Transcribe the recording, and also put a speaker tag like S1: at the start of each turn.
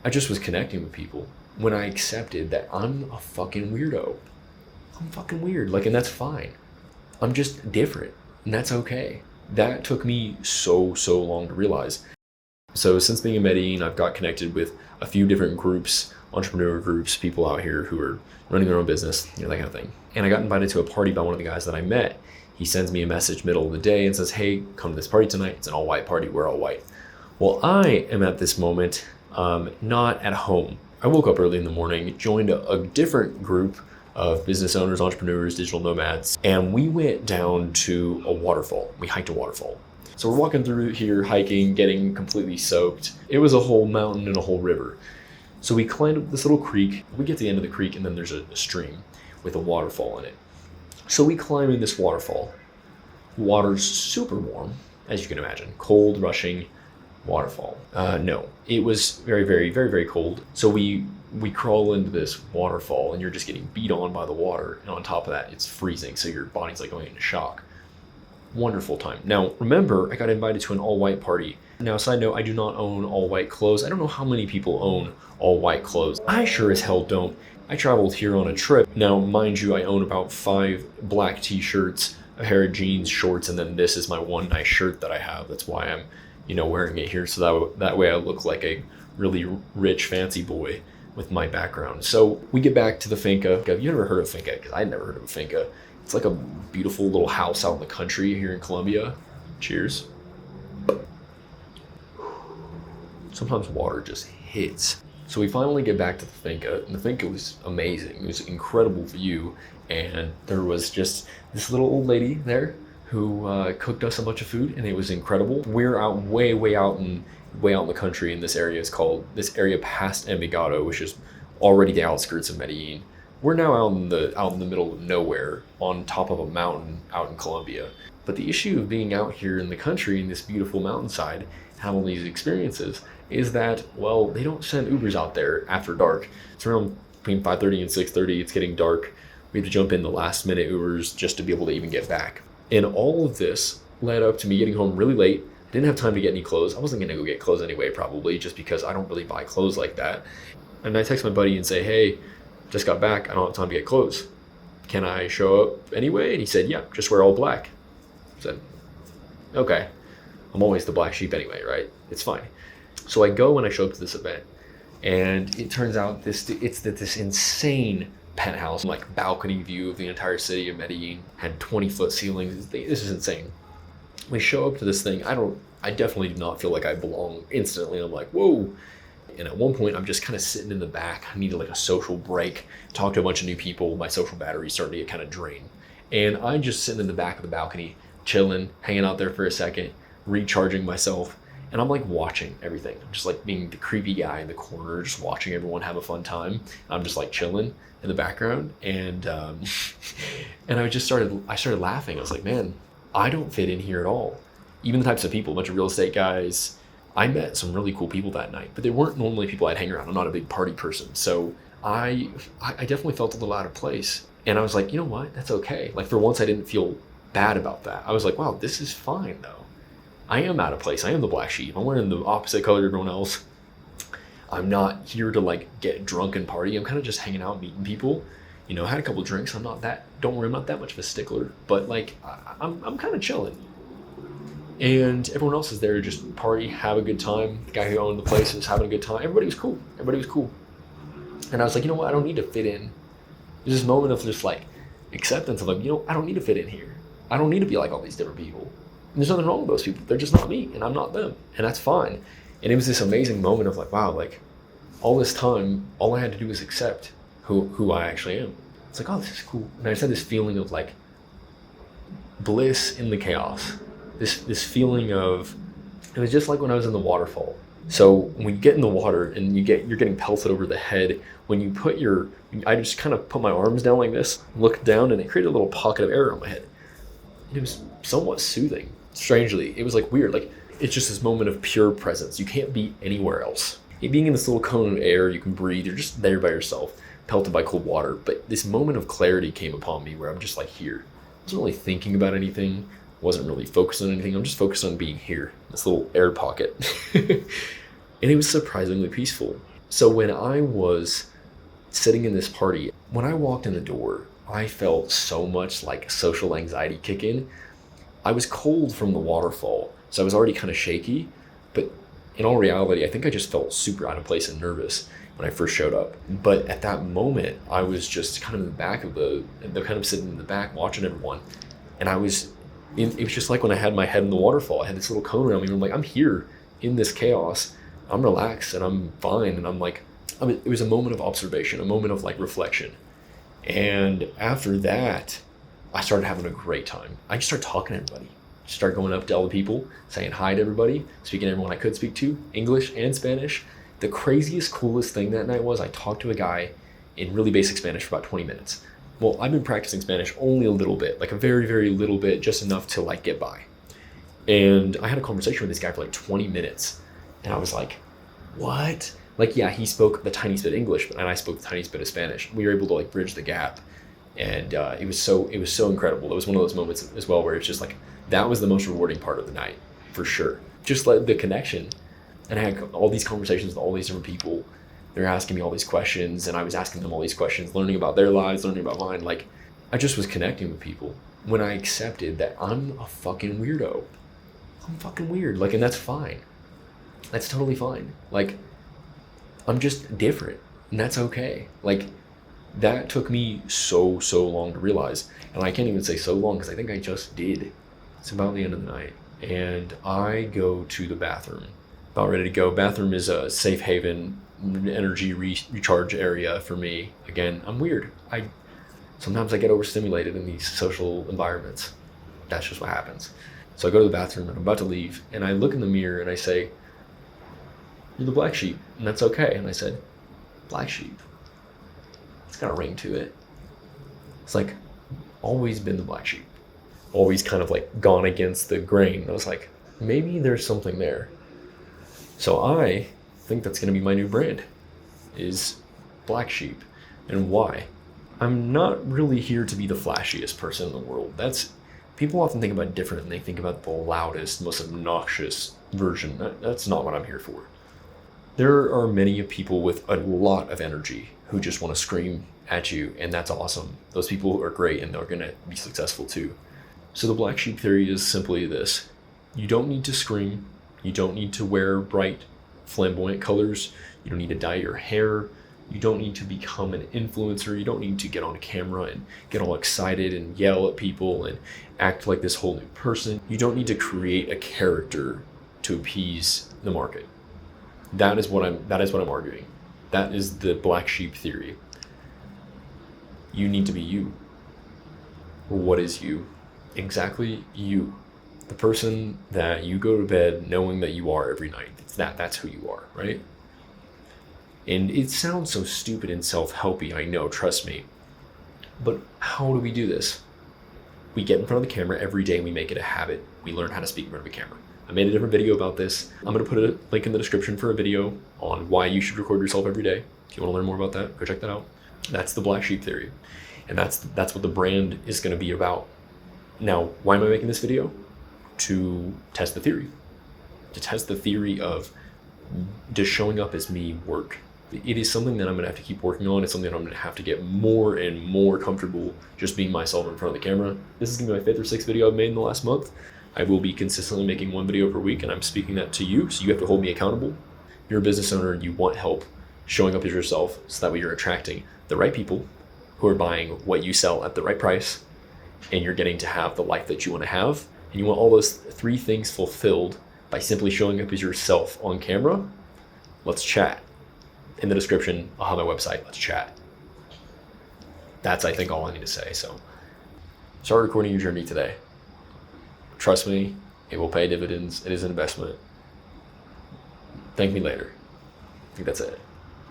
S1: I just was connecting with people when I accepted that I'm a fucking weirdo. I'm fucking weird. Like, and that's fine. I'm just different, and that's okay. That took me so long to realize. So since being in Medellin, I've got connected with a few different groups, entrepreneur groups, people out here who are running their own business, that kind of thing. And I got invited to a party by one of the guys that I met. He sends me a message middle of the day and says, hey, come to this party tonight. It's an all white party. We're all white. Well, I am at this moment not at home. I woke up early in the morning, joined a different group of business owners, entrepreneurs, digital nomads, and we went down to a waterfall. We hiked a waterfall. So we're walking through here, hiking, getting completely soaked. It was a whole mountain and a whole river. So we climbed up this little creek. We get to the end of the creek, and then there's a stream with a waterfall in it. So we climb in this waterfall. Water's super warm, as you can imagine. Cold, rushing waterfall. No, it was very cold. So we crawl into this waterfall, and you're just getting beat on by the water. And on top of that, it's freezing, so your body's like going into shock. Wonderful time. Now, remember, I got invited to an all-white party. Now, side note, I do not own all-white clothes. I don't know how many people own all-white clothes. I sure as hell don't. I traveled here on a trip. Now, mind you, I own about 5 black t-shirts, a pair of jeans, shorts, and then this is my one nice shirt that I have. That's why I'm, wearing it here, so that way I look like a really rich, fancy boy with my background. So we get back to the finca. Have you ever heard of finca? Because I'd never heard of a finca. It's like a beautiful little house out in the country here in Colombia. Cheers. Sometimes water just hits. So we finally get back to the finca, and the finca was amazing. It was an incredible view, and there was just this little old lady there who cooked us a bunch of food, and it was incredible. We're out way out in the country, and this area past Envigado, which is already the outskirts of Medellin. We're now out in the middle of nowhere, on top of a mountain out in Colombia. But the issue of being out here in the country in this beautiful mountainside, having all these experiences, is that, well, they don't send Ubers out there after dark. It's around between 5:30 and 6:30. It's getting dark. We have to jump in the last minute Ubers just to be able to even get back. And all of this led up to me getting home really late. I didn't have time to get any clothes. I wasn't gonna go get clothes anyway, probably, just because I don't really buy clothes like that. And I text my buddy and say, hey, just got back. I don't have time to get clothes. Can I show up anyway? And he said, yeah, just wear all black. I said, okay. I'm always the black sheep anyway, right? It's fine. So I go and I show up to this event, and it turns out it's this insane penthouse, like balcony view of the entire city of Medellin, had 20-foot ceilings. This is insane. We show up to this thing. I definitely do not feel like I belong instantly. I'm like, whoa. And at one point, I'm just kind of sitting in the back. I needed like a social break, talk to a bunch of new people. My social battery's starting to get kind of drained. And I'm just sitting in the back of the balcony, chilling, hanging out there for a second, recharging myself. And I'm like watching everything. I'm just like being the creepy guy in the corner, just watching everyone have a fun time. I'm just like chilling in the background. And and I started laughing. I was like, man, I don't fit in here at all. Even the types of people, a bunch of real estate guys. I met some really cool people that night, but they weren't normally people I'd hang around. I'm not a big party person. So I definitely felt a little out of place. And I was like, you know what? That's okay. Like for once I didn't feel bad about that. I was like, wow, this is fine though. I am out of place. I am the black sheep. I'm wearing the opposite color to everyone else. I'm not here to like get drunk and party. I'm kind of just hanging out, meeting people. I had a couple drinks. Don't worry, I'm not that much of a stickler, but like I'm kind of chilling. And everyone else is there to just party, have a good time. The guy who owned the place was having a good time. Everybody was cool. And I was like, you know what? I don't need to fit in. There's this moment of just like acceptance of like, I don't need to fit in here. I don't need to be like all these different people. And there's nothing wrong with those people. They're just not me, and I'm not them. And that's fine. And it was this amazing moment of like, wow, like all this time, all I had to do was accept who I actually am. It's like, oh, this is cool. And I just had this feeling of like bliss in the chaos. This feeling of, it was just like when I was in the waterfall. So when you get in the water and you're getting pelted over the head, when you I just kind of put my arms down like this, looked down, and it created a little pocket of air on my head. And it was somewhat soothing. Strangely, it was like weird. Like it's just this moment of pure presence. You can't be anywhere else. Being in this little cone of air, you can breathe. You're just there by yourself, pelted by cold water. But this moment of clarity came upon me where I'm just like here. I wasn't really thinking about anything. Wasn't really focused on anything. I'm just focused on being here, this little air pocket. And it was surprisingly peaceful. So when I was sitting in this party, when I walked in the door, I felt so much like social anxiety kick in. I was cold from the waterfall, so I was already kind of shaky, but in all reality, I think I just felt super out of place and nervous when I first showed up. But at that moment, I was just kind of in the back of the kind of sitting in the back watching everyone. And it was just like when I had my head in the waterfall, I had this little cone around me, and I'm like, I'm here in this chaos. I'm relaxed and I'm fine. And it was a moment of observation, a moment of like reflection. And after that, I started having a great time. I just started talking to everybody. Started going up to all the people, saying hi to everybody, speaking to everyone I could speak to, English and Spanish. The craziest, coolest thing that night was I talked to a guy in really basic Spanish for about 20 minutes. Well, I've been practicing Spanish only a little bit, like a very, very little bit, just enough to like get by. And I had a conversation with this guy for like 20 minutes. And I was like, what? Like, yeah, he spoke the tiniest bit of English, and I spoke the tiniest bit of Spanish. We were able to like bridge the gap. And it was so incredible. It was one of those moments as well where it's just like, that was the most rewarding part of the night, for sure. Just like the connection. And I had all these conversations with all these different people. They're asking me all these questions, and I was asking them all these questions, learning about their lives, learning about mine. Like, I just was connecting with people when I accepted that I'm a fucking weirdo. I'm fucking weird. Like, and that's fine. That's totally fine. Like, I'm just different, and that's okay. Like, that took me so long to realize. And I can't even say so long because I think I just did. It's about the end of the night. And I go to the bathroom. About ready to go. Bathroom is a safe haven, energy recharge area for me. Again, I'm weird. Sometimes I get overstimulated in these social environments. That's just what happens. So I go to the bathroom and I'm about to leave. And I look in the mirror and I say, "You're the black sheep." And that's okay. And I said, "Black sheep. It's got a ring to it." It's like, always been the black sheep. Always kind of like gone against the grain. I was like, maybe there's something there. So I think that's going to be my new brand, is Black Sheep. And why? I'm not really here to be the flashiest person in the world. People often think about it different, and they think about the loudest, most obnoxious version. That's not what I'm here for. There are many people with a lot of energy who just want to scream at you, and that's awesome. Those people are great, and they're going to be successful too. So the black sheep theory is simply this. You don't need to scream. You don't need to wear bright, flamboyant colors. You don't need to dye your hair. You don't need to become an influencer. You don't need to get on camera and get all excited and yell at people and act like this whole new person. You don't need to create a character to appease the market. That is what I'm arguing. That is the black sheep theory. You need to be you. What is you? Exactly you. The person that you go to bed knowing that you are every night. That's who you are, right? And it sounds so stupid and self-helpy, I know, trust me. But how do we do this? We get in front of the camera every day and we make it a habit. We learn how to speak in front of a camera. I made a different video about this. I'm going to put a link in the description for a video on why you should record yourself every day. If you want to learn more about that, go check that out. That's the black sheep theory. And that's what the brand is going to be about. Now, why am I making this video? To test the theory. To test the theory of, does showing up as me work? It is something that I'm going to have to keep working on. It's something that I'm going to have to get more and more comfortable just being myself in front of the camera. This is going to be my 5th or 6th video I've made in the last month. I will be consistently making one video per week, and I'm speaking that to you, so you have to hold me accountable. You're a business owner and you want help showing up as yourself, so that way you're attracting the right people who are buying what you sell at the right price, and you're getting to have the life that you want to have. And you want all those 3 things fulfilled by simply showing up as yourself on camera. Let's chat. In the description, I'll have my website. Let's chat. That's, I think, all I need to say. So start recording your journey today. Trust me, it will pay dividends. It is an investment. Thank me later. I think that's it.